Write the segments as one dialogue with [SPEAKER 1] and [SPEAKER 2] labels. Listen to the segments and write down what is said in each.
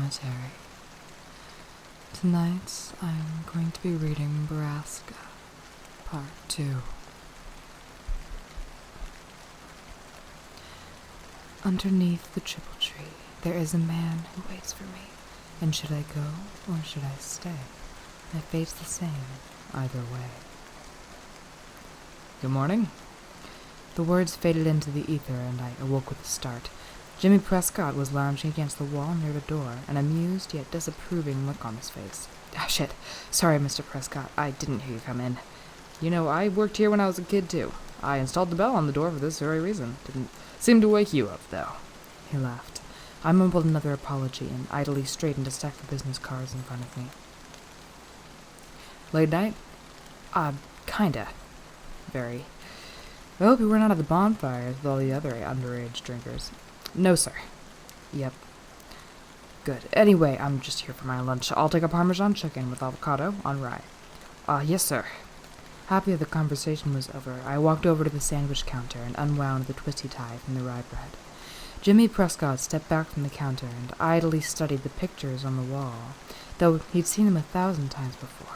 [SPEAKER 1] Cemetery. Tonight, I'm going to be reading Borrasca, Part 2. Underneath the triple tree, there is a man who waits for me, and should I go or should I stay? My fate's the same, either way. Good morning. The words faded into the ether, and I awoke with a start. Jimmy Prescott was lounging against the wall near the door, an amused yet disapproving look on his face. Ah, shit. Sorry, Mr. Prescott. I didn't hear you come in. You know, I worked here when I was a kid, too. I installed the bell on the door for this very reason. Didn't seem to wake you up, though. He laughed. I mumbled another apology and idly straightened a stack of business cards in front of me. Late night? Kinda. Very. I hope you were not at the bonfires with all the other underage drinkers. No, sir. Yep. Good. Anyway, I'm just here for my lunch. I'll take a Parmesan chicken with avocado on rye. Yes, sir. Happy that the conversation was over, I walked over to the sandwich counter and unwound the twisty tie from the rye bread. Jimmy Prescott stepped back from the counter and idly studied the pictures on the wall, though he'd seen them 1,000 times before.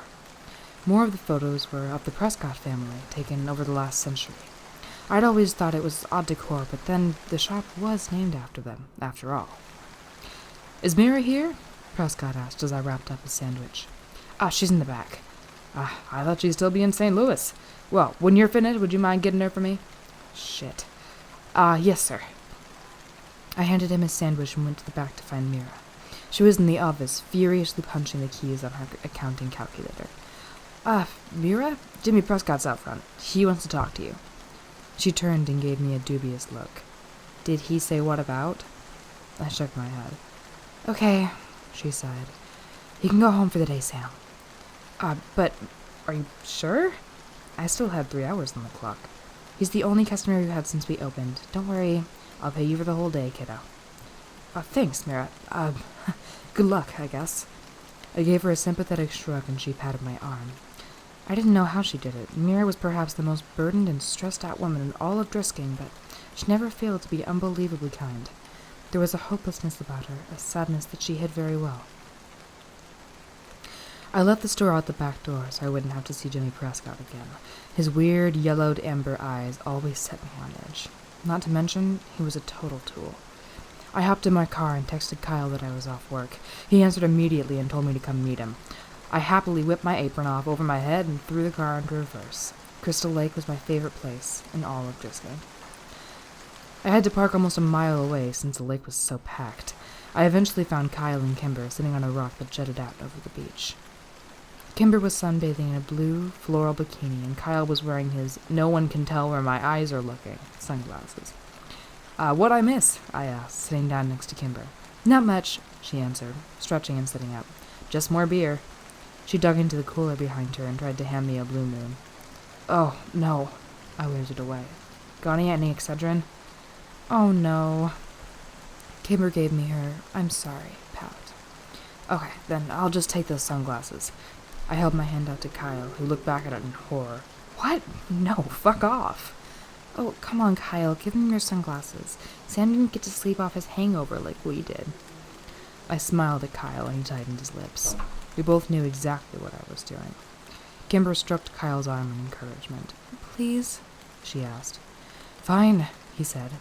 [SPEAKER 1] More of the photos were of the Prescott family, taken over the last century. I'd always thought it was odd decor, but then the shop was named after them, after all. Is Mira here? Prescott asked as I wrapped up his sandwich. She's in the back. I thought she'd still be in St. Louis. Well, when you're finished, would you mind getting her for me? Shit. Yes, sir. I handed him his sandwich and went to the back to find Mira. She was in the office, furiously punching the keys on her accounting calculator. Mira? Jimmy Prescott's out front. He wants to talk to you. She turned and gave me a dubious look. Did he say what about? I shook my head. Okay, she sighed. You can go home for the day, Sam. But are you sure? I still had 3 hours on the clock. He's the only customer we've had since we opened. Don't worry, I'll pay you for the whole day, kiddo. Thanks, Mira. Good luck, I guess. I gave her a sympathetic shrug and she patted my arm. I didn't know how she did it. Mira was perhaps the most burdened and stressed-out woman in all of Drisking, but she never failed to be unbelievably kind. There was a hopelessness about her, a sadness that she hid very well. I left the store out the back door so I wouldn't have to see Jimmy Prescott again. His weird, yellowed amber eyes always set me on edge. Not to mention, he was a total tool. I hopped in my car and texted Kyle that I was off work. He answered immediately and told me to come meet him. I happily whipped my apron off over my head and threw the car into reverse. Crystal Lake was my favorite place in all of Driscoll. I had to park almost a mile away since the lake was so packed. I eventually found Kyle and Kimber sitting on a rock that jutted out over the beach. Kimber was sunbathing in a blue floral bikini, and Kyle was wearing his "no one can tell where my eyes are looking" sunglasses. What'd I miss? I asked, sitting down next to Kimber. Not much, she answered, stretching and sitting up. Just more beer. She dug into the cooler behind her and tried to hand me a Blue Moon. Oh, no. I waved it away. Got any Excedrin? Oh, no. Kimber gave me her "I'm sorry" pout. Okay, then I'll just take those sunglasses. I held my hand out to Kyle, who looked back at it in horror. What? No, fuck off. Oh, come on, Kyle, give him your sunglasses. Sam didn't get to sleep off his hangover like we did. I smiled at Kyle, and he tightened his lips. We both knew exactly what I was doing. Kimber stroked Kyle's arm in encouragement. Please? She asked. Fine, he said,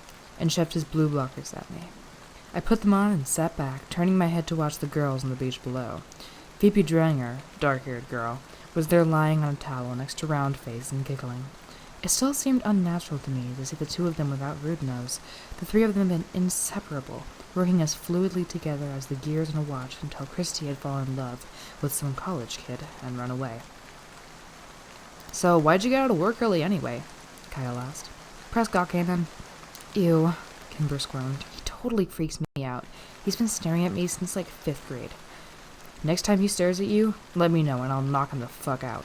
[SPEAKER 1] and shoved his blue blockers at me. I put them on and sat back, turning my head to watch the girls on the beach below. Phoebe Dranger, dark-haired girl, was there lying on a towel next to Roundface and giggling. It still seemed unnatural to me to see the two of them without Rude Nose. The three of them had been inseparable, working as fluidly together as the gears in a watch until Christy had fallen in love with some college kid and run away. So why'd you get out of work early anyway? Kyle asked. Prescott came in. Ew, Kimber squirmed. He totally freaks me out. He's been staring at me since like 5th grade. Next time he stares at you, let me know and I'll knock him the fuck out.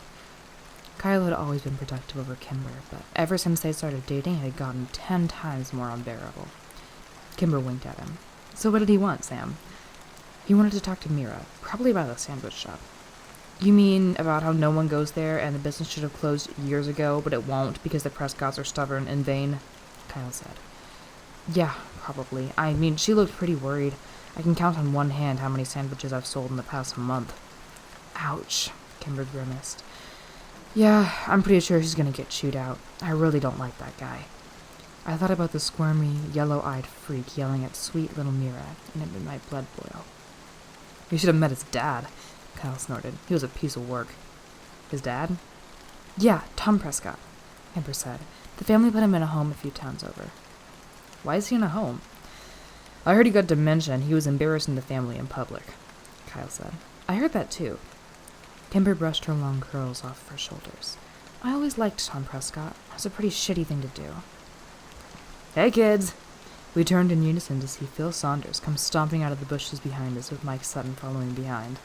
[SPEAKER 1] Kyle had always been protective over Kimber, but ever since they started dating, it had gotten 10 times more unbearable. Kimber winked at him. So what did he want, Sam? He wanted to talk to Mira, probably about the sandwich shop. You mean about how no one goes there and the business should have closed years ago, but it won't because the Prescotts are stubborn and vain? Kyle said. Yeah, probably. I mean, she looked pretty worried. I can count on one hand how many sandwiches I've sold in the past month. Ouch, Kimber grimaced. Yeah, I'm pretty sure she's gonna get chewed out. I really don't like that guy. I thought about the squirmy, yellow-eyed freak yelling at sweet little Mira, and it made my blood boil. You should have met his dad, Kyle snorted. He was a piece of work. His dad? Yeah, Tom Prescott, Kimber said. The family put him in a home a few towns over. Why is he in a home? I heard he got dementia and he was embarrassing the family in public, Kyle said. I heard that too. Kimber brushed her long curls off her shoulders. I always liked Tom Prescott. It was a pretty shitty thing to do. Hey, kids! We turned in unison to see Phil Saunders come stomping out of the bushes behind us with Mike Sutton following behind.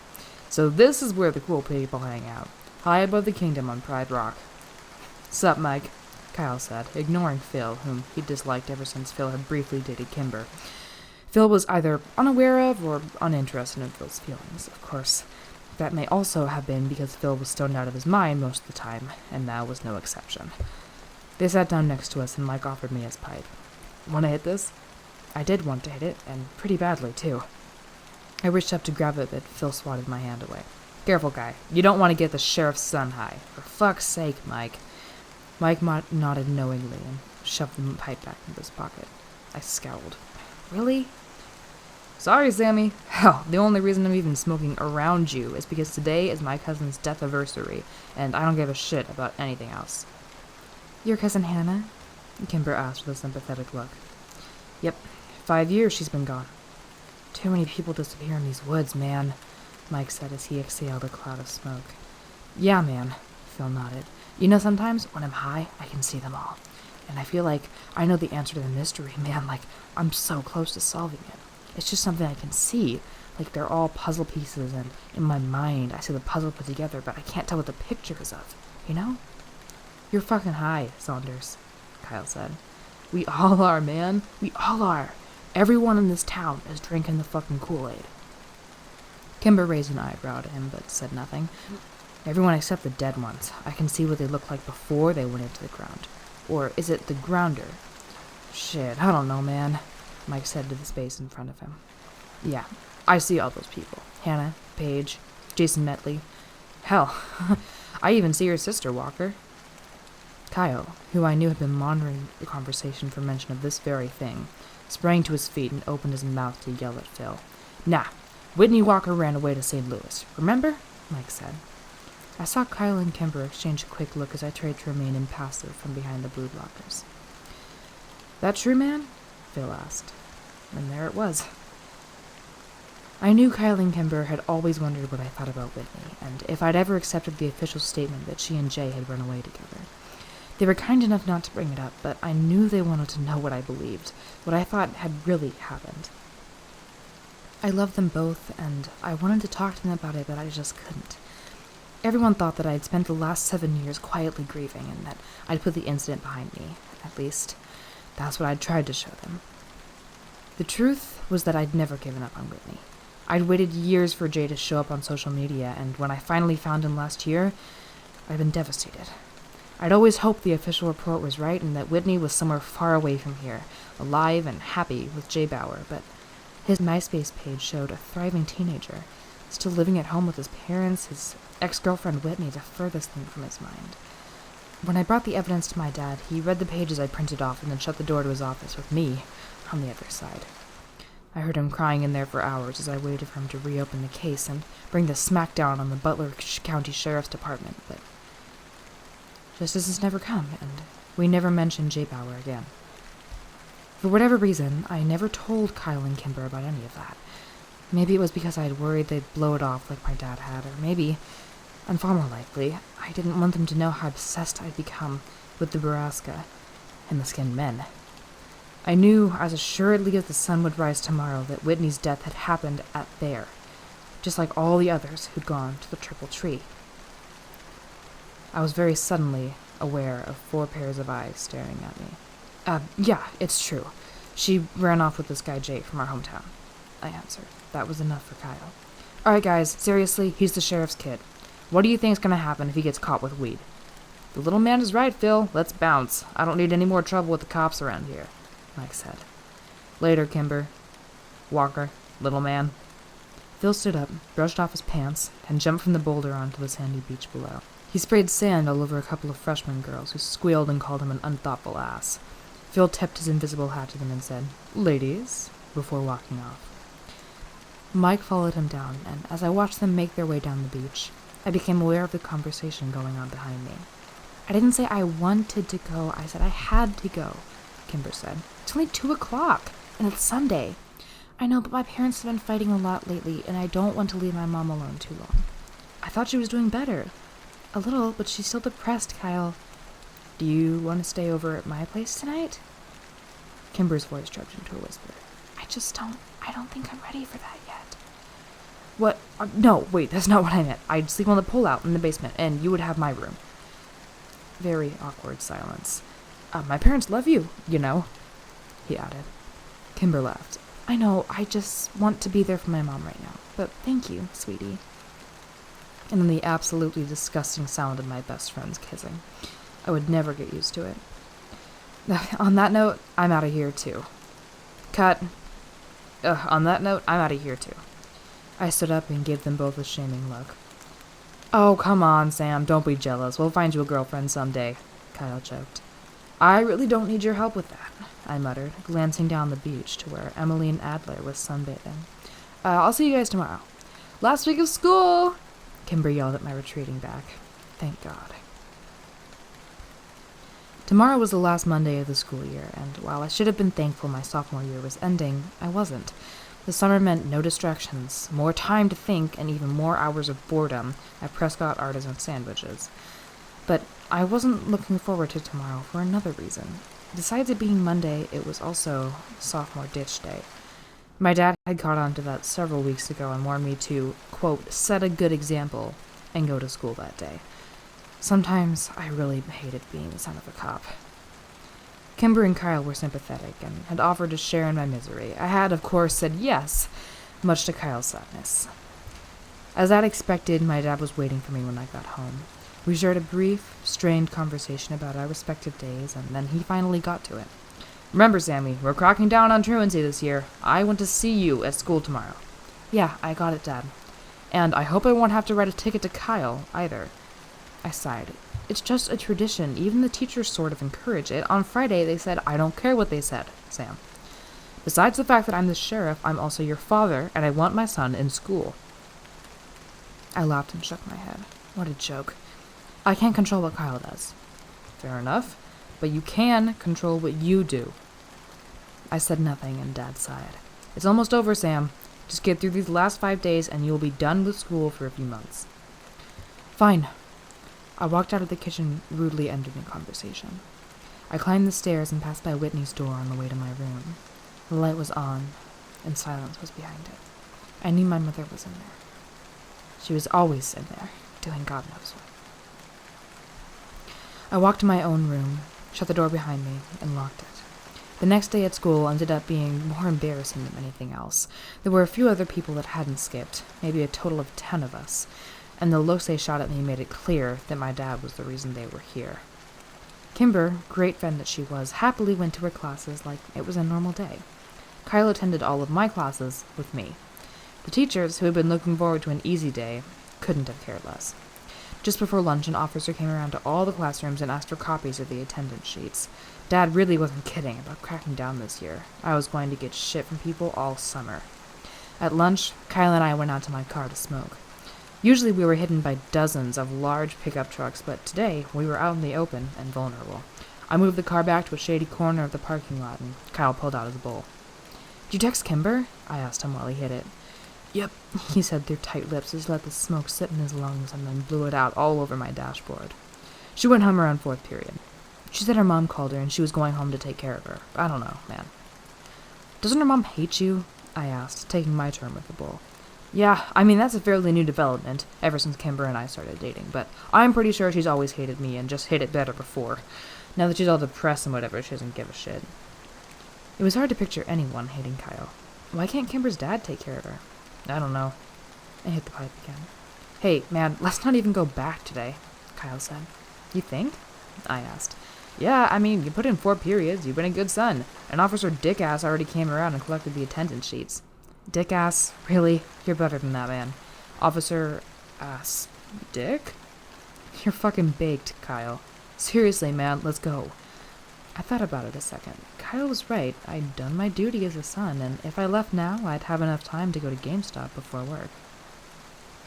[SPEAKER 1] So this is where the cool people hang out, high above the kingdom on Pride Rock. Sup, Mike? Kyle said, ignoring Phil, whom he disliked ever since Phil had briefly dated Kimber. Phil was either unaware of or uninterested in Phil's feelings, of course. That may also have been because Phil was stoned out of his mind most of the time, and now was no exception. They sat down next to us, and Mike offered me his pipe. Want to hit this? I did want to hit it, and pretty badly, too. I reached up to grab it, but Phil swatted my hand away. Careful, guy. You don't want to get the sheriff's son high. For fuck's sake, Mike. Mike nodded knowingly and shoved the pipe back into his pocket. I scowled. Really? Sorry, Sammy. Hell, the only reason I'm even smoking around you is because today is my cousin's death anniversary, and I don't give a shit about anything else. Your cousin Hannah? Kimber asked with a sympathetic look. Yep, 5 years she's been gone. Too many people disappear in these woods, man, Mike said as he exhaled a cloud of smoke. Yeah, man, Phil nodded. You know, sometimes when I'm high, I can see them all. And I feel like I know the answer to the mystery, man, like I'm so close to solving it. It's just something I can see, like they're all puzzle pieces, and in my mind I see the puzzle put together, but I can't tell what the picture is of, you know? You're fucking high, Saunders, Kyle said. We all are, man. We all are. Everyone in this town is drinking the fucking Kool-Aid. Kimber raised an eyebrow at him, but said nothing. Everyone except the dead ones. I can see what they looked like before they went into the ground. Or is it the grounder? Shit, I don't know, man, Mike said to the space in front of him. Yeah, I see all those people. Hannah, Paige, Jason Metley. Hell, I even see your sister, Walker. Kyle, who I knew had been monitoring the conversation for mention of this very thing, sprang to his feet and opened his mouth to yell at Phil. Nah, Whitney Walker ran away to St. Louis, remember? Mike said. I saw Kyle and Kimber exchange a quick look as I tried to remain impassive from behind the blue blockers. That true, man? Phil asked. And there it was. I knew Kyle and Kimber had always wondered what I thought about Whitney, and if I'd ever accepted the official statement that she and Jay had run away together. They were kind enough not to bring it up, but I knew they wanted to know what I believed, what I thought had really happened. I loved them both, and I wanted to talk to them about it, but I just couldn't. Everyone thought that I had spent the last 7 years quietly grieving, and that I'd put the incident behind me. At least, that's what I'd tried to show them. The truth was that I'd never given up on Whitney. I'd waited years for Jay to show up on social media, and when I finally found him last year, I'd been devastated. I'd always hoped the official report was right and that Whitney was somewhere far away from here, alive and happy with Jay Bauer, but his MySpace page showed a thriving teenager, still living at home with his parents, his ex-girlfriend Whitney the furthest thing from his mind. When I brought the evidence to my dad, he read the pages I printed off and then shut the door to his office with me on the other side. I heard him crying in there for hours as I waited for him to reopen the case and bring the smackdown on the Butler County Sheriff's Department, but justice has never come, and we never mentioned Jay Bauer again. For whatever reason, I never told Kyle and Kimber about any of that. Maybe it was because I had worried they'd blow it off like my dad had, or maybe, and far more likely, I didn't want them to know how obsessed I'd become with the Borrasca and the skinned men. I knew as assuredly as the sun would rise tomorrow that Whitney's death had happened at there, just like all the others who'd gone to the Triple Tree. I was very suddenly aware of 4 pairs of eyes staring at me. Yeah, it's true. She ran off with this guy Jay from our hometown, I answered. That was enough for Kyle. Alright guys, seriously, he's the sheriff's kid. What do you think's gonna happen if he gets caught with weed? The little man is right, Phil. Let's bounce. I don't need any more trouble with the cops around here, Mike said. Later, Kimber. Walker, little man. Phil stood up, brushed off his pants, and jumped from the boulder onto the sandy beach below. He sprayed sand all over a couple of freshman girls, who squealed and called him an unthoughtful ass. Phil tipped his invisible hat to them and said, "Ladies," before walking off. Mike followed him down, and as I watched them make their way down the beach, I became aware of the conversation going on behind me. "I didn't say I wanted to go, I said I had to go," Kimber said. "It's only 2 o'clock, and it's Sunday. I know, but my parents have been fighting a lot lately, and I don't want to leave my mom alone too long. I thought she was doing better. A little, but she's still depressed, Kyle. Do you want to stay over at my place tonight?" Kimber's voice dropped into a whisper. I don't think I'm ready for that yet." "What? No, wait, that's not what I meant. I'd sleep on the pull-out in the basement, and you would have my room." Very awkward silence. "My parents love you, you know," he added. Kimber laughed. "I know, I just want to be there for my mom right now. But thank you, sweetie." And then the absolutely disgusting sound of my best friends kissing. I would never get used to it. On that note, I'm out of here too. Cut. On that note, I'm out of here too. I stood up and gave them both a shaming look. "Oh, come on, Sam, don't be jealous. We'll find you a girlfriend someday," Kyle choked. "I really don't need your help with that," I muttered, glancing down the beach to where Emmeline Adler was sunbathing. "I'll see you guys tomorrow." "Last week of school!" Kimber yelled at my retreating back. Thank God. Tomorrow was the last Monday of the school year, and while I should have been thankful my sophomore year was ending, I wasn't. The summer meant no distractions, more time to think, and even more hours of boredom at Prescott Artisan Sandwiches. But I wasn't looking forward to tomorrow for another reason. Besides it being Monday, it was also sophomore ditch day. My dad had caught on to that several weeks ago and warned me to, quote, set a good example and go to school that day. Sometimes I really hated being the son of a cop. Kimber and Kyle were sympathetic and had offered to share in my misery. I had, of course, said yes, much to Kyle's sadness. As I'd expected, my dad was waiting for me when I got home. We shared a brief, strained conversation about our respective days, and then he finally got to it. "Remember, Sammy, we're cracking down on truancy this year. I want to see you at school tomorrow." "Yeah, I got it, Dad." "And I hope I won't have to write a ticket to Kyle, either." I sighed. "It's just a tradition. Even the teachers sort of encourage it. On Friday, they said, 'I don't care what they said, Sam. Besides the fact that I'm the sheriff, I'm also your father, and I want my son in school.'" I laughed and shook my head. What a joke. I can't control what Kyle does. Fair enough, but you can control what you do. I said nothing, and Dad sighed. "It's almost over, Sam. Just get through these last 5 days, and you'll be done with school for a few months." "Fine." I walked out of the kitchen, rudely ending the conversation. I climbed the stairs and passed by Whitney's door on the way to my room. The light was on, and silence was behind it. I knew my mother was in there. She was always in there, doing God knows what. I walked to my own room, shut the door behind me, and locked it. The next day at school ended up being more embarrassing than anything else. There were a few other people that hadn't skipped, maybe a total of 10 of us, and the looks they shot at me made it clear that my dad was the reason they were here. Kimber, great friend that she was, happily went to her classes like it was a normal day. Kyle attended all of my classes with me. The teachers, who had been looking forward to an easy day, couldn't have cared less. Just before lunch, an officer came around to all the classrooms and asked for copies of the attendance sheets. Dad really wasn't kidding about cracking down this year. I was going to get shit from people all summer. At lunch, Kyle and I went out to my car to smoke. Usually we were hidden by dozens of large pickup trucks, but today we were out in the open and vulnerable. I moved the car back to a shady corner of the parking lot, and Kyle pulled out his bowl. "Did you text Kimber?" I asked him while he hit it. "Yep," he said through tight lips as he let the smoke sit in his lungs and then blew it out all over my dashboard. "She went home around 4th period. She said her mom called her and she was going home to take care of her. I don't know, man." "Doesn't her mom hate you?" I asked, taking my turn with the bowl. "Yeah, I mean, that's a fairly new development, ever since Kimber and I started dating, but I'm pretty sure she's always hated me and just hid it better before. Now that she's all depressed and whatever, she doesn't give a shit." It was hard to picture anyone hating Kyle. Why can't Kimber's dad take care of her? I don't know. I hit the pipe again. "Hey, man, let's not even go back today," Kyle said. "You think?" I asked. Yeah, I mean, you put in 4 periods, you've been a good son. And Officer Dickass already came around and collected the attendance sheets. Dickass? Really? You're better than that, man. Officer... Ass... Dick? You're fucking baked, Kyle. Seriously, man, let's go. I thought about it a second. Kyle was right. I'd done my duty as a son, and if I left now, I'd have enough time to go to GameStop before work.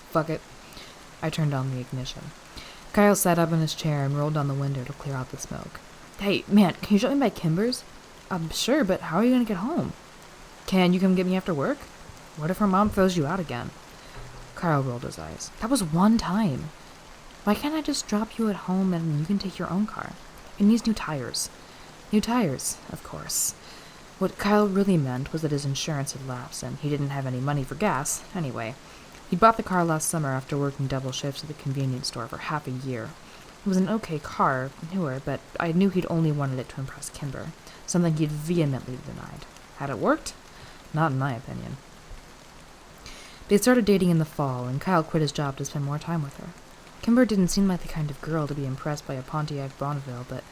[SPEAKER 1] Fuck it. I turned on the ignition. Kyle sat up in his chair and rolled down the window to clear out the smoke. Hey, man, can you show me my Kimber's? Sure, but how are you gonna get home? Can you come get me after work? What if her mom throws you out again? Kyle rolled his eyes. That was one time. Why can't I just drop you at home and you can take your own car? It needs new tires. New tires, of course. What Kyle really meant was that his insurance had lapsed and he didn't have any money for gas, anyway. He bought the car last summer after working double shifts at the convenience store for half a year. It was an okay car, newer, but I knew he'd only wanted it to impress Kimber, something he'd vehemently denied. Had it worked? Not in my opinion. They started dating in the fall, and Kyle quit his job to spend more time with her. Kimber didn't seem like the kind of girl to be impressed by a Pontiac Bonneville, but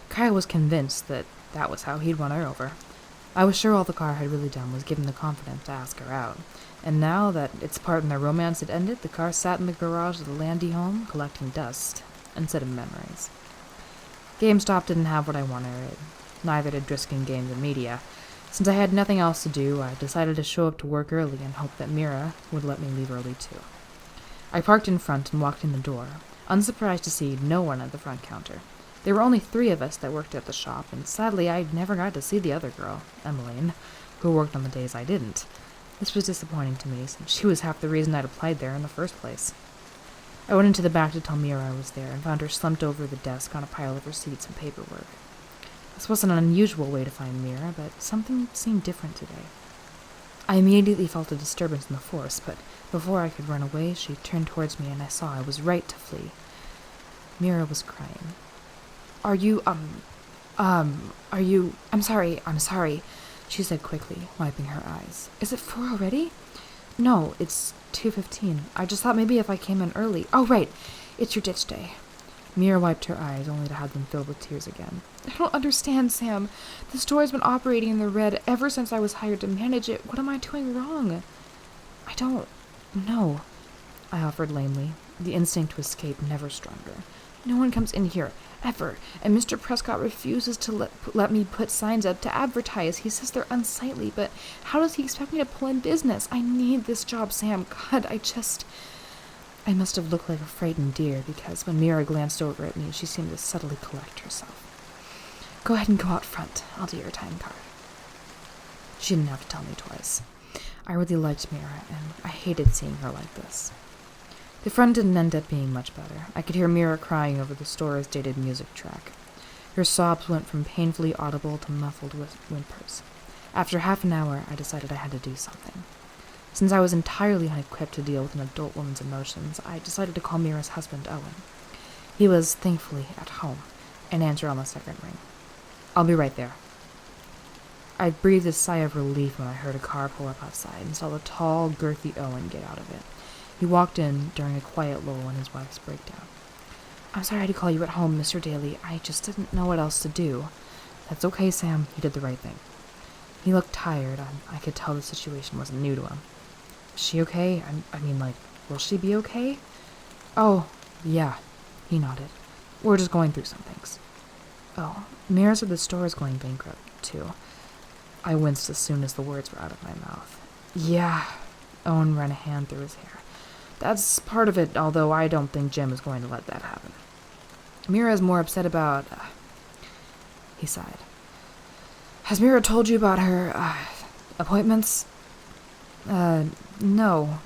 [SPEAKER 1] Kyle was convinced that that was how he'd won her over. I was sure all the car had really done was give him the confidence to ask her out, and now that its part in their romance had ended, the car sat in the garage of the Landy home, collecting dust instead of memories. GameStop didn't have what I wanted, neither did Driskin Games and Media. Since I had nothing else to do, I decided to show up to work early and hope that Mira would let me leave early too. I parked in front and walked in the door, unsurprised to see no one at the front counter. There were only 3 of us that worked at the shop, and sadly I never got to see the other girl, Emmeline, who worked on the days I didn't. This was disappointing to me, since she was half the reason I'd applied there in the first place. I went into the back to tell Mira I was there, and found her slumped over the desk on a pile of receipts and paperwork. This wasn't an unusual way to find Mira, but something seemed different today. I immediately felt a disturbance in the force, but before I could run away, she turned towards me and I saw I was right to flee. Mira was crying. I'm sorry, she said quickly, wiping her eyes. Is it 4 already? No, it's 2:15. I just thought maybe if I came in early. Oh, right, it's your ditch day. Mira wiped her eyes, only to have them filled with tears again. I don't understand, Sam. The store has been operating in the red ever since I was hired to manage it. What am I doing wrong? I don't know, I offered lamely, the instinct to escape never stronger. No one comes in here, ever, and Mr. Prescott refuses to let me put signs up to advertise. He says they're unsightly, but how does he expect me to pull in business? I need this job, Sam. God, I must have looked like a frightened deer, because when Mira glanced over at me, she seemed to subtly collect herself. Go ahead and go out front. I'll do your time card. She didn't have to tell me twice. I really liked Mira, and I hated seeing her like this. The front didn't end up being much better. I could hear Mira crying over the store's dated music track. Her sobs went from painfully audible to muffled whimpers. After half an hour, I decided I had to do something. Since I was entirely unequipped to deal with an adult woman's emotions, I decided to call Mira's husband, Owen. He was, thankfully, at home, and answered on the second ring. I'll be right there. I breathed a sigh of relief when I heard a car pull up outside and saw the tall, girthy Owen get out of it. He walked in during a quiet lull in his wife's breakdown. I'm sorry to call you at home, Mr. Daly. I just didn't know what else to do. That's okay, Sam. You did the right thing. He looked tired. I could tell the situation wasn't new to him. Is she okay? Will she be okay? Oh, yeah, he nodded. We're just going through some things. Oh, Mira said the store is going bankrupt, too. I winced as soon as the words were out of my mouth. Yeah, Owen ran a hand through his hair. That's part of it, although I don't think Jim is going to let that happen. Mira is more upset about... He sighed. Has Mira told you about her, appointments? No.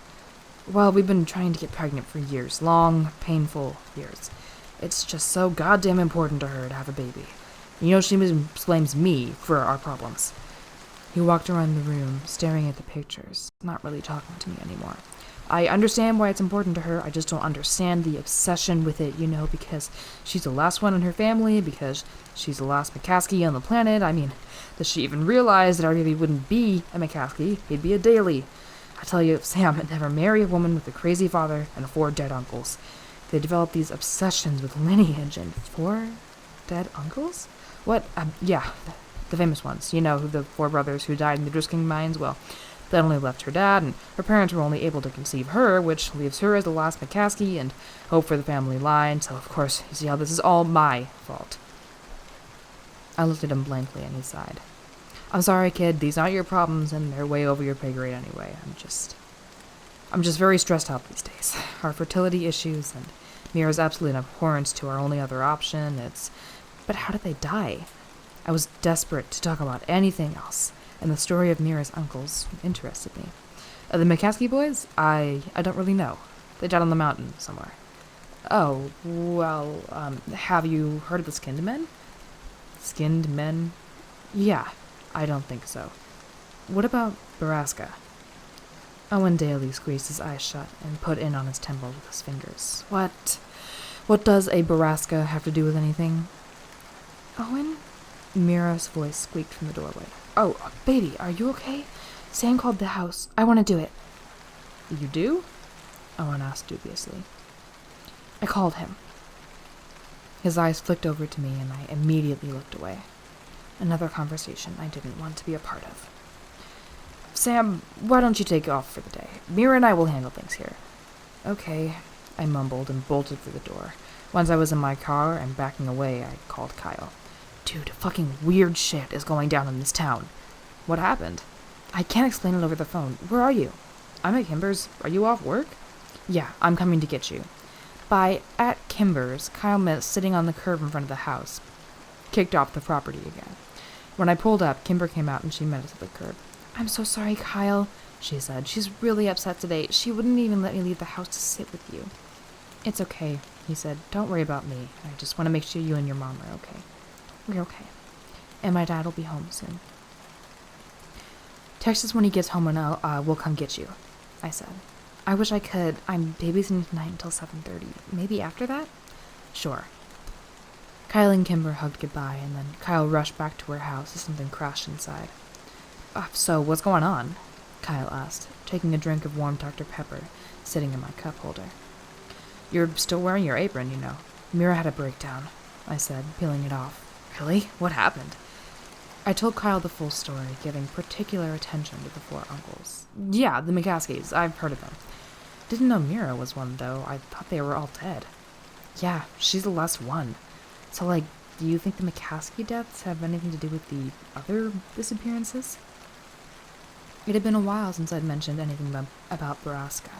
[SPEAKER 1] Well, we've been trying to get pregnant for years. Long, painful years. It's just so goddamn important to her to have a baby. You know, she blames me for our problems. He walked around the room, staring at the pictures, not really talking to me anymore. I understand why it's important to her. I just don't understand the obsession with it, because she's the last one in her family, because she's the last McCaskey on the planet. Does she even realize that our baby wouldn't be a McCaskey? He'd be a Daly. I tell you, Sam, I'd never marry a woman with a crazy father and 4 dead uncles. They develop these obsessions with lineage and 4 Dead uncles? What? Yeah, the famous ones. You know, the four brothers who died in the Drisking mines? Well, that only left her dad, and her parents were only able to conceive her, which leaves her as the last McCaskey and hope for the family line, so of course, you see how this is all my fault. I looked at him blankly, and he sighed. I'm sorry, kid, these aren't your problems, and they're way over your pay grade anyway. I'm just very stressed out these days. Our fertility issues, and Mira's absolute abhorrence to our only other option, But how did they die? I was desperate to talk about anything else, and the story of Mira's uncles interested me. The McCaskey boys? I don't really know. They died on the mountain somewhere. Oh, well, have you heard of the skinned men? Skinned men? Yeah, I don't think so. What about Borrasca? Owen Daly squeezed his eyes shut and put in on his temple with his fingers. What does a Borrasca have to do with anything? Owen? Mira's voice squeaked from the doorway. Oh, baby, are you okay? Sam called the house. I want to do it. You do? Owen asked dubiously. I called him. His eyes flicked over to me, and I immediately looked away. Another conversation I didn't want to be a part of. Sam, why don't you take off for the day? Mira and I will handle things here. Okay, I mumbled and bolted through the door. Once I was in my car and backing away, I called Kyle. Dude, fucking weird shit is going down in this town. What happened? I can't explain it over the phone. Where are you? I'm at Kimber's. Are you off work? Yeah, I'm coming to get you. By at Kimber's, Kyle meant sitting on the curb in front of the house. Kicked off the property again. When I pulled up, Kimber came out and she met us at the curb. I'm so sorry, Kyle, she said. She's really upset today. She wouldn't even let me leave the house to sit with you. It's okay, he said. Don't worry about me. I just want to make sure you and your mom are okay. We're okay. And my dad will be home soon. Text us when he gets home and we'll come get you, I said. I wish I could. I'm babysitting tonight until 7:30. Maybe after that? Sure. Kyle and Kimber hugged goodbye, and then Kyle rushed back to her house as something crashed inside. So, what's going on? Kyle asked, taking a drink of warm Dr. Pepper, sitting in my cup holder. You're still wearing your apron, you know. Mira had a breakdown, I said, peeling it off. Really? What happened? I told Kyle the full story, giving particular attention to the four uncles. Yeah, the McCaskies. I've heard of them. Didn't know Mira was one, though. I thought they were all dead. Yeah, she's the last one. So, do you think the McCaskey deaths have anything to do with the other disappearances? It had been a while since I'd mentioned anything about Borrasca,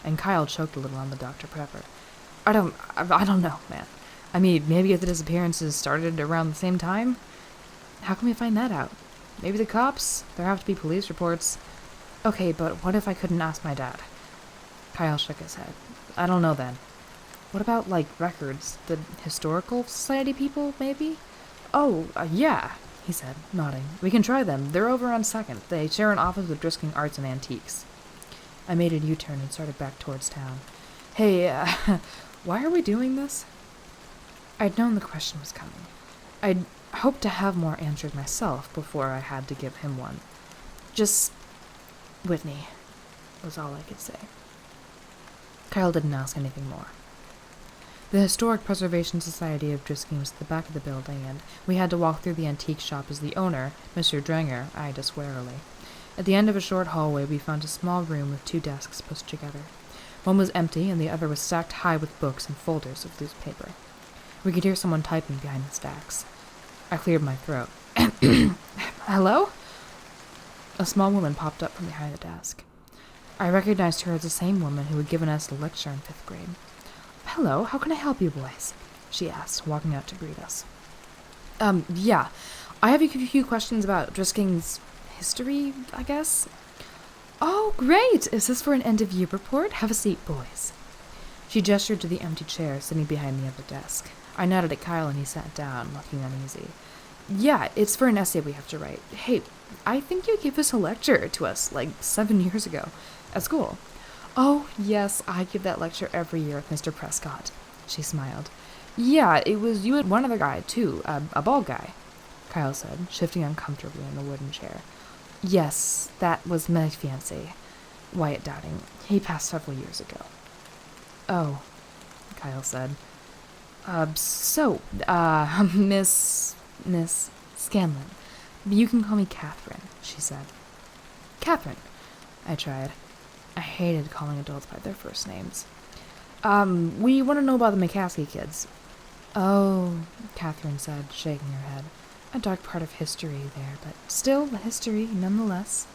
[SPEAKER 1] and Kyle choked a little on the Dr. Pepper. I don't know, man. I mean, maybe if the disappearances started around the same time? How can we find that out? Maybe the cops? There have to be police reports. Okay, but what if I couldn't ask my dad? Kyle shook his head. I don't know then. What about, records? The Historical Society people, maybe? Oh, yeah, he said, nodding. We can try them. They're over on 2nd. They share an office with Drisking Arts and Antiques. I made a U-turn and started back towards town. Hey, why are we doing this? I'd known the question was coming. I'd hoped to have more answers myself before I had to give him one. Just Whitney was all I could say. Kyle didn't ask anything more. The Historic Preservation Society of Drisking was at the back of the building, and we had to walk through the antique shop as the owner, Mr. Drenger, eyed us warily. At the end of a short hallway, we found a small room with 2 desks pushed together. One was empty, and the other was stacked high with books and folders of loose paper. We could hear someone typing behind the stacks. I cleared my throat. Hello? A small woman popped up from behind the desk. I recognized her as the same woman who had given us a lecture in 5th grade. Hello, how can I help you boys? She asked, walking out to greet us. Yeah. I have a few questions about Drisking's history, I guess. Oh, great! Is this for an end-of-year report? Have a seat, boys. She gestured to the empty chair sitting behind the other desk. I nodded at Kyle and he sat down, looking uneasy. Yeah, it's for an essay we have to write. Hey, I think you gave us a lecture to us, 7 years ago, at school. Oh, yes, I give that lecture every year with Mr. Prescott. She smiled. Yeah, it was you and one other guy, too, a bald guy, Kyle said, shifting uncomfortably in the wooden chair. Yes, that was my fiancé, Wyatt Dowding. He passed several years ago. Oh, Kyle said. Miss Scanlon. You can call me Catherine, she said. Catherine, I tried. I hated calling adults by their first names. We want to know about the McCaskey kids. Oh, Catherine said, shaking her head. A dark part of history there, but still a history nonetheless.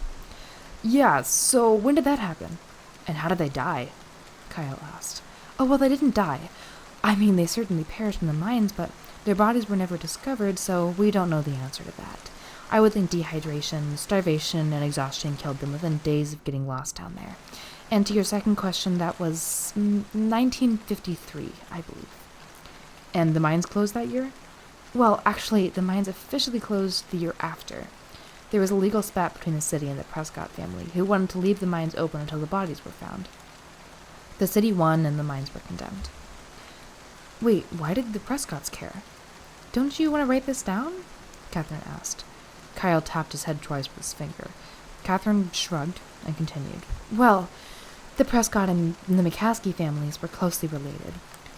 [SPEAKER 1] Yeah, so when did that happen? And how did they die? Kyle asked. Oh, well, they didn't die. I mean, they certainly perished in the mines, but their bodies were never discovered, so we don't know the answer to that. I would think dehydration, starvation, and exhaustion killed them within days of getting lost down there. And to your second question, that was 1953, I believe. And the mines closed that year? Well, actually, the mines officially closed the year after. There was a legal spat between the city and the Prescott family, who wanted to leave the mines open until the bodies were found. The city won, and the mines were condemned. Wait, why did the Prescotts care? Don't you want to write this down? Catherine asked. Kyle tapped his head twice with his finger. Catherine shrugged and continued. Well, the Prescott and the McCaskey families were closely related.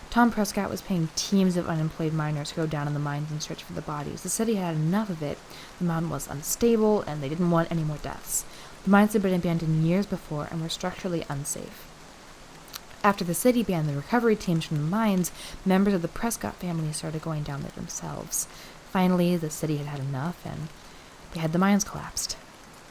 [SPEAKER 1] Tom Prescott was paying teams of unemployed miners to go down in the mines in search for the bodies. The city had enough of it. The mountain was unstable, and they didn't want any more deaths. The mines had been abandoned years before and were structurally unsafe. After the city banned the recovery teams from the mines, members of the Prescott family started going down there themselves. Finally, the city had had enough, and they had the mines collapsed.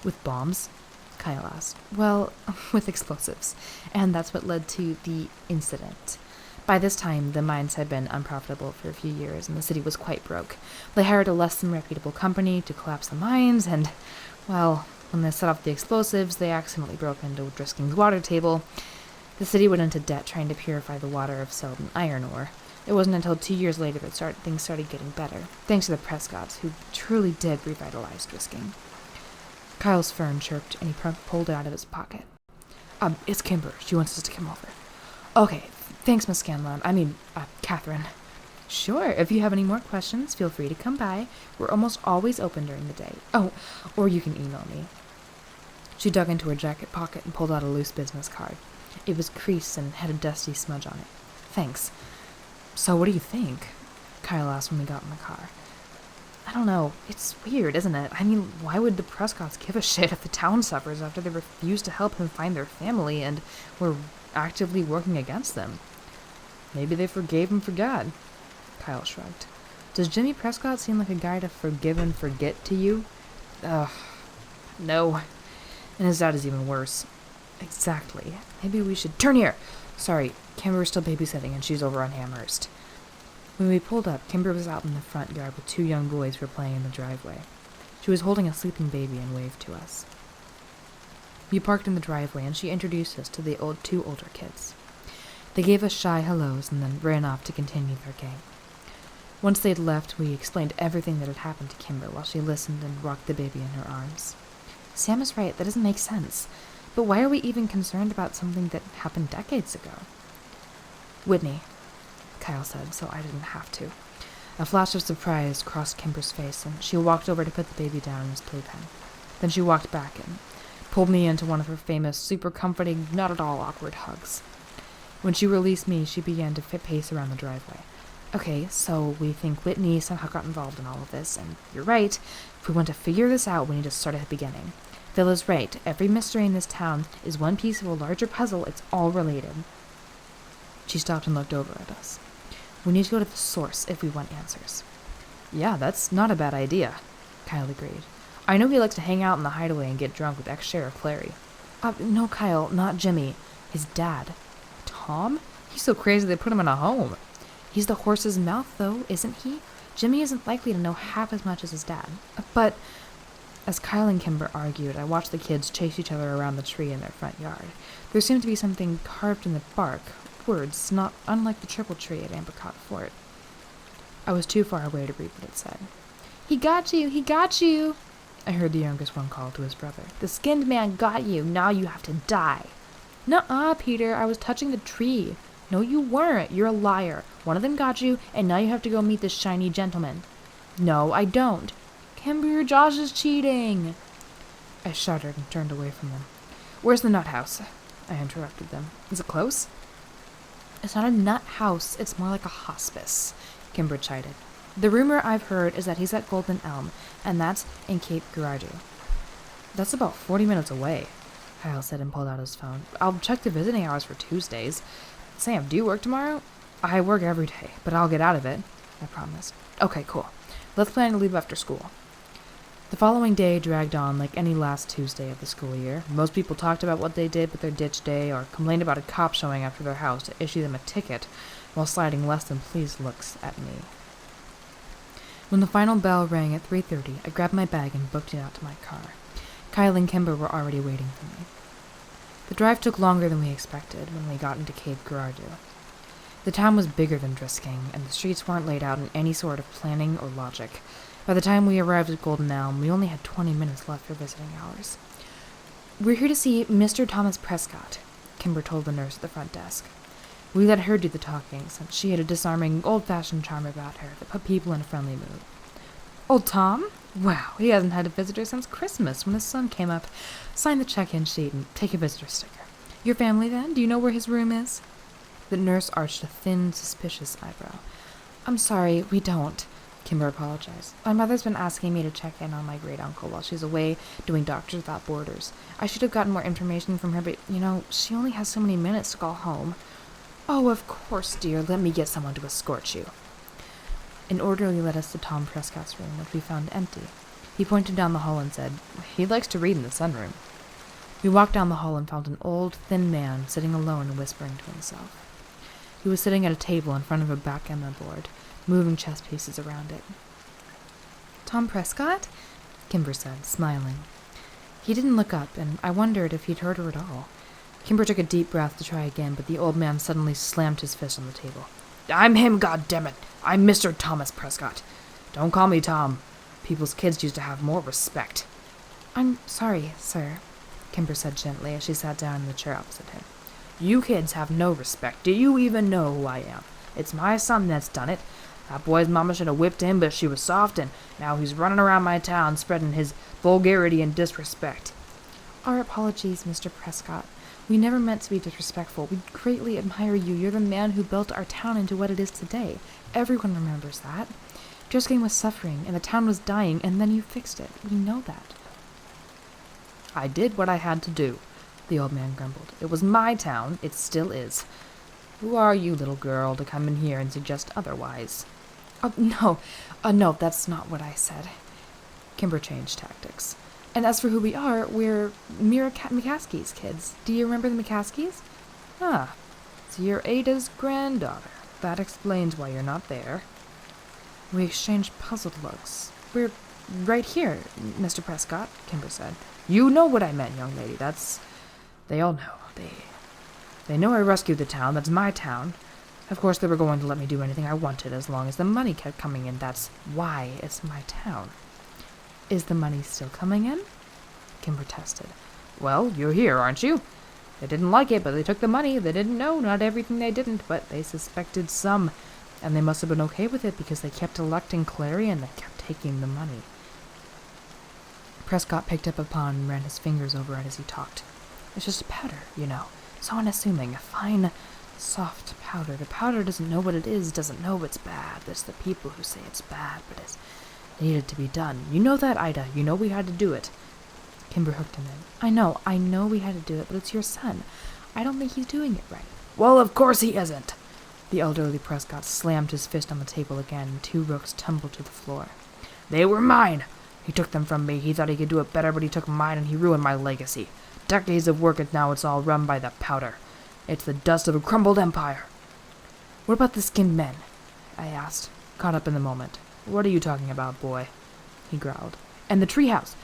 [SPEAKER 1] With bombs? Kyle asked. Well, with explosives. And that's what led to the incident. By this time, the mines had been unprofitable for a few years, and the city was quite broke. They hired a less than reputable company to collapse the mines, and, well, when they set off the explosives, they accidentally broke into Driscoll's water table. The city went into debt trying to purify the water of Selden iron ore. It wasn't until 2 years later that things started getting better, thanks to the Prescotts, who truly did revitalize Driscoll. Kyle's phone chirped, and he pulled it out of his pocket. It's Kimber. She wants us to come over. Okay, thanks, Miss Scanlon. Catherine. Sure, if you have any more questions, feel free to come by. We're almost always open during the day. Oh, or you can email me. She dug into her jacket pocket and pulled out a loose business card. It was creased and had a dusty smudge on it. Thanks. So what do you think? Kyle asked when we got in the car. I don't know. It's weird, isn't it? I mean, why would the Prescotts give a shit if the town suffers after they refused to help him find their family and were actively working against them? Maybe they forgave and forgot. Kyle shrugged. Does Jimmy Prescott seem like a guy to forgive and forget to you? No. And his dad is even worse. Exactly. Maybe we should... Turn here! Sorry, Kimber's still babysitting and she's over on Amherst. When we pulled up, Kimber was out in the front yard with 2 young boys who were playing in the driveway. She was holding a sleeping baby and waved to us. We parked in the driveway and she introduced us to the 2 older kids. They gave us shy hellos and then ran off to continue their game. Once they'd left, we explained everything that had happened to Kimber while she listened and rocked the baby in her arms. Sam is right, that doesn't make sense. But why are we even concerned about something that happened decades ago? Whitney, Kyle said, so I didn't have to. A flash of surprise crossed Kimber's face, and she walked over to put the baby down in his playpen. Then she walked back and pulled me into one of her famous, super comforting, not at all awkward hugs. When she released me, she began to pace around the driveway. Okay, so we think Whitney somehow got involved in all of this, and you're right. If we want to figure this out, we need to start at the beginning. Phil is right. Every mystery in this town is one piece of a larger puzzle. It's all related. She stopped and looked over at us. We need to go to the source if we want answers. Yeah, that's not a bad idea, Kyle agreed. I know he likes to hang out in the hideaway and get drunk with ex-Sheriff Clary. No, Kyle, not Jimmy. His dad. Tom? He's so crazy they put him in a home. He's the horse's mouth, though, isn't he? Jimmy isn't likely to know half as much as his dad. But... As Kyle and Kimber argued, I watched the kids chase each other around the tree in their front yard. There seemed to be something carved in the bark, words not unlike the triple tree at Ambercott Fort. I was too far away to read what it said. He got you! He got you! I heard the youngest one call to his brother. The skinned man got you! Now you have to die! Nuh-uh, Peter, I was touching the tree. No, you weren't. You're a liar. One of them got you, and now you have to go meet this shiny gentleman. No, I don't. Kimber, Josh is cheating! I shuddered and turned away from them. Where's the nut house? I interrupted them. Is it close? It's not a nut house, it's more like a hospice, Kimber chided. The rumor I've heard is that he's at Golden Elm, and that's in Cape Girardeau. That's about 40 minutes away, Kyle said and pulled out his phone. I'll check the visiting hours for Tuesdays. Sam, do you work tomorrow? I work every day, but I'll get out of it, I promised. Okay, cool. Let's plan to leave after school. The following day dragged on like any last Tuesday of the school year. Most people talked about what they did with their ditch day or complained about a cop showing after their house to issue them a ticket while sliding less than pleased looks at me. When the final bell rang at 3:30, I grabbed my bag and booked it out to my car. Kyle and Kimber were already waiting for me. The drive took longer than we expected when we got into Cape Girardeau. The town was bigger than Drisking, and the streets weren't laid out in any sort of planning or logic. By the time we arrived at Golden Elm, we only had 20 minutes left for visiting hours. We're here to see Mr. Thomas Prescott, Kimber told the nurse at the front desk. We let her do the talking, since she had a disarming, old-fashioned charm about her that put people in a friendly mood. Old Tom? Wow, he hasn't had a visitor since Christmas, when his son came up. Sign the check-in sheet and take a visitor sticker. Your family, then? Do you know where his room is? The nurse arched a thin, suspicious eyebrow. I'm sorry, we don't. Kimber apologized. My mother's been asking me to check in on my great-uncle while she's away doing Doctors Without Borders. I should have gotten more information from her, but, she only has so many minutes to call home. Oh, of course, dear. Let me get someone to escort you. An orderly led us to Tom Prescott's room, which we found empty. He pointed down the hall and said, he likes to read in the sunroom. We walked down the hall and found an old, thin man sitting alone and whispering to himself. He was sitting at a table in front of a backgammon board, moving chess pieces around it. Tom Prescott? Kimber said, smiling. He didn't look up, and I wondered if he'd heard her at all. Kimber took a deep breath to try again, but the old man suddenly slammed his fist on the table. I'm him, goddammit! I'm Mr. Thomas Prescott. Don't call me Tom. People's kids used to have more respect. I'm sorry, sir, Kimber said gently as she sat down in the chair opposite him. You kids have no respect. Do you even know who I am? It's my son that's done it. That boy's mama should have whipped him, but she was soft, and now he's running around my town spreading his vulgarity and disrespect. Our apologies, Mr. Prescott. We never meant to be disrespectful. We greatly admire you. You're the man who built our town into what it is today. Everyone remembers that. Drisking was suffering, and the town was dying, and then you fixed it. We know that. I did what I had to do, the old man grumbled. It was my town. It still is. Who are you, little girl, to come in here and suggest otherwise? No, that's not what I said. Kimber changed tactics. And as for who we are, we're Mira McCaskey's kids. Do you remember the McCaskeys? Ah, so you're Ada's granddaughter. That explains why you're not there. We exchanged puzzled looks. We're right here, Mr. Prescott, Kimber said. You know what I meant, young lady. They all know. They know I rescued the town. That's my town. Of course, they were going to let me do anything I wanted as long as the money kept coming in. That's why it's my town. Is the money still coming in? Kimber tested. Well, you're here, aren't you? They didn't like it, but they took the money. They didn't know, not everything they didn't, but they suspected some. And they must have been okay with it because they kept electing Clary and they kept taking the money. Prescott picked up a pawn and ran his fingers over it as he talked. It's just a powder, so unassuming, a fine, soft powder. The powder doesn't know what it is, doesn't know it's bad. It's the people who say it's bad, but it needed to be done. You know that, Ida. You know we had to do it. Kimber hooked him in. I know we had to do it, but it's your son. I don't think he's doing it right. Well, of course he isn't. The elderly Prescott slammed his fist on the table again, and 2 rooks tumbled to the floor. They were mine. He took them from me. He thought he could do it better, but he took mine and he ruined my legacy. Decades of work, and now it's all run by the powder. It's the dust of a crumbled empire. What about the skinned men? I asked, caught up in the moment. What are you talking about, boy? He growled. And the treehouse.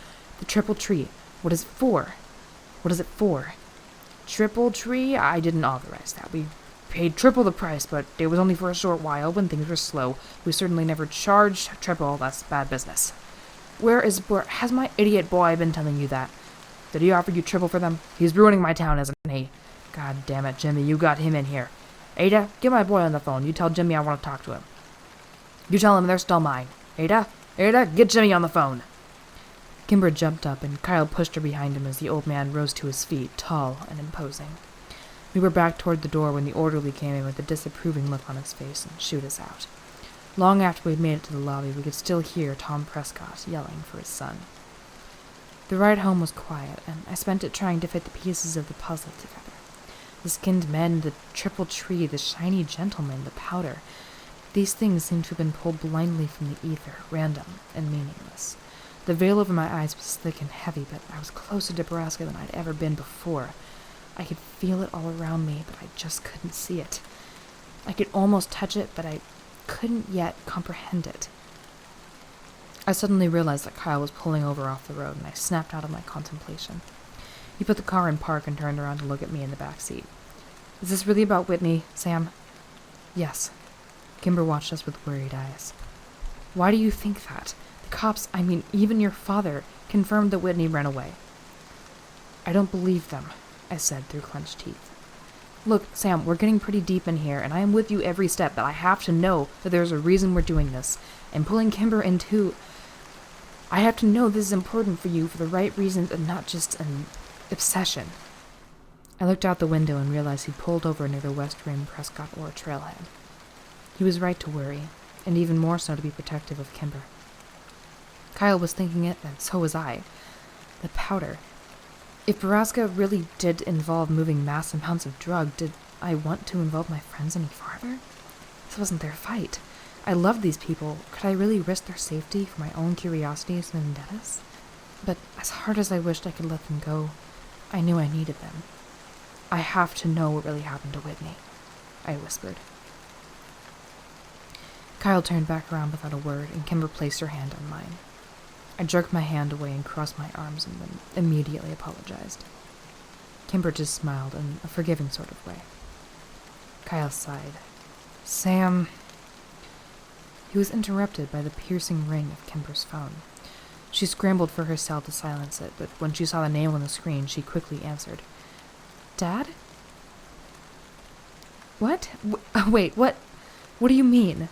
[SPEAKER 1] The triple tree. What is it for? What is it for? Triple tree? I didn't authorize that. We paid triple the price, but it was only for a short while when things were slow. We certainly never charged triple. That's bad business. Has my idiot boy been telling you that? Did he offer you triple for them? He's ruining my town, isn't he? God damn it, Jimmy, you got him in here. Ada, get my boy on the phone. You tell Jimmy I want to talk to him. You tell him they're still mine. Ada, get Jimmy on the phone. Kimber jumped up, and Kyle pushed her behind him as the old man rose to his feet, tall and imposing. We were back toward the door when the orderly came in with a disapproving look on his face and shooed us out. Long after we'd made it to the lobby, we could still hear Tom Prescott yelling for his son. The ride home was quiet, and I spent it trying to fit the pieces of the puzzle together. The skinned men, the triple tree, the shiny gentleman, the powder. These things seemed to have been pulled blindly from the ether, random and meaningless. The veil over my eyes was thick and heavy, but I was closer to Borrasca than I'd ever been before. I could feel it all around me, but I just couldn't see it. I could almost touch it, but I couldn't yet comprehend it. I suddenly realized that Kyle was pulling over off the road, and I snapped out of my contemplation. He put the car in park and turned around to look at me in the back seat. "Is this really about Whitney, Sam?" "Yes." Kimber watched us with worried eyes. "Why do you think that? The cops, even your father, confirmed that Whitney ran away." "I don't believe them," I said through clenched teeth. "Look, Sam, we're getting pretty deep in here, and I am with you every step, but I have to know that there's a reason we're doing this. And pulling Kimber in too. I have to know this is important for you for the right reasons and not just an obsession." I looked out the window and realized he'd pulled over near the West Rim Prescott Ore trailhead. He was right to worry, and even more so to be protective of Kimber. Kyle was thinking it, and so was I. The powder. If Borrasca really did involve moving mass amounts of drug, did I want to involve my friends any farther? This wasn't their fight. I loved these people. Could I really risk their safety for my own curiosities and vendettas? But as hard as I wished I could let them go, I knew I needed them. "I have to know what really happened to Whitney," I whispered. Kyle turned back around without a word, and Kimber placed her hand on mine. I jerked my hand away and crossed my arms and then immediately apologized. Kimber just smiled in a forgiving sort of way. Kyle sighed. "Sam..." He was interrupted by the piercing ring of Kimber's phone. She scrambled for her cell to silence it, but when she saw the name on the screen, she quickly answered. "Dad? What? Wait, what? What do you mean?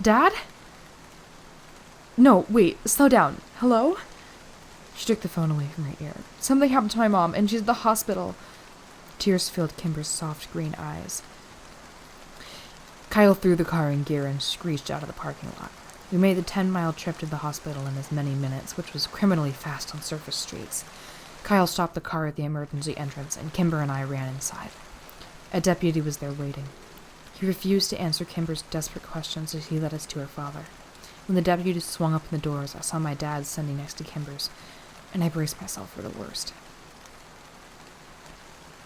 [SPEAKER 1] Dad? No, wait, slow down. Hello?" She took the phone away from her ear. "Something happened to my mom, and she's at the hospital." Tears filled Kimber's soft green eyes. Kyle threw the car in gear and screeched out of the parking lot. We made the 10-mile trip to the hospital in as many minutes, which was criminally fast on surface streets. Kyle stopped the car at the emergency entrance, and Kimber and I ran inside. A deputy was there waiting. He refused to answer Kimber's desperate questions as he led us to her father. When the deputy swung open the doors, I saw my dad standing next to Kimber's, and I braced myself for the worst.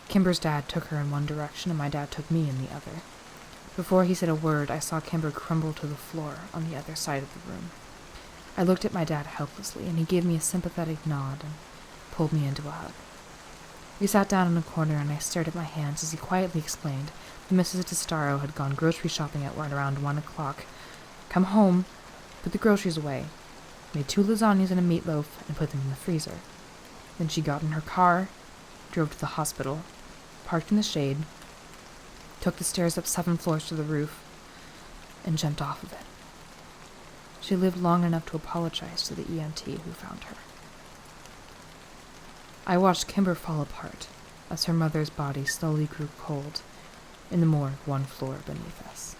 [SPEAKER 1] Kimber's dad took her in one direction, and my dad took me in the other. Before he said a word, I saw Kimber crumble to the floor on the other side of the room. I looked at my dad helplessly, and he gave me a sympathetic nod and pulled me into a hug. We sat down in a corner, and I stared at my hands as he quietly explained that Mrs. Testaro had gone grocery shopping at around 1 o'clock, come home, put the groceries away, made 2 lasagnas and a meatloaf, and put them in the freezer. Then she got in her car, drove to the hospital, parked in the shade, took the stairs up 7 floors to the roof, and jumped off of it. She lived long enough to apologize to the EMT who found her. I watched Kimber fall apart as her mother's body slowly grew cold in the morgue 1 floor beneath us.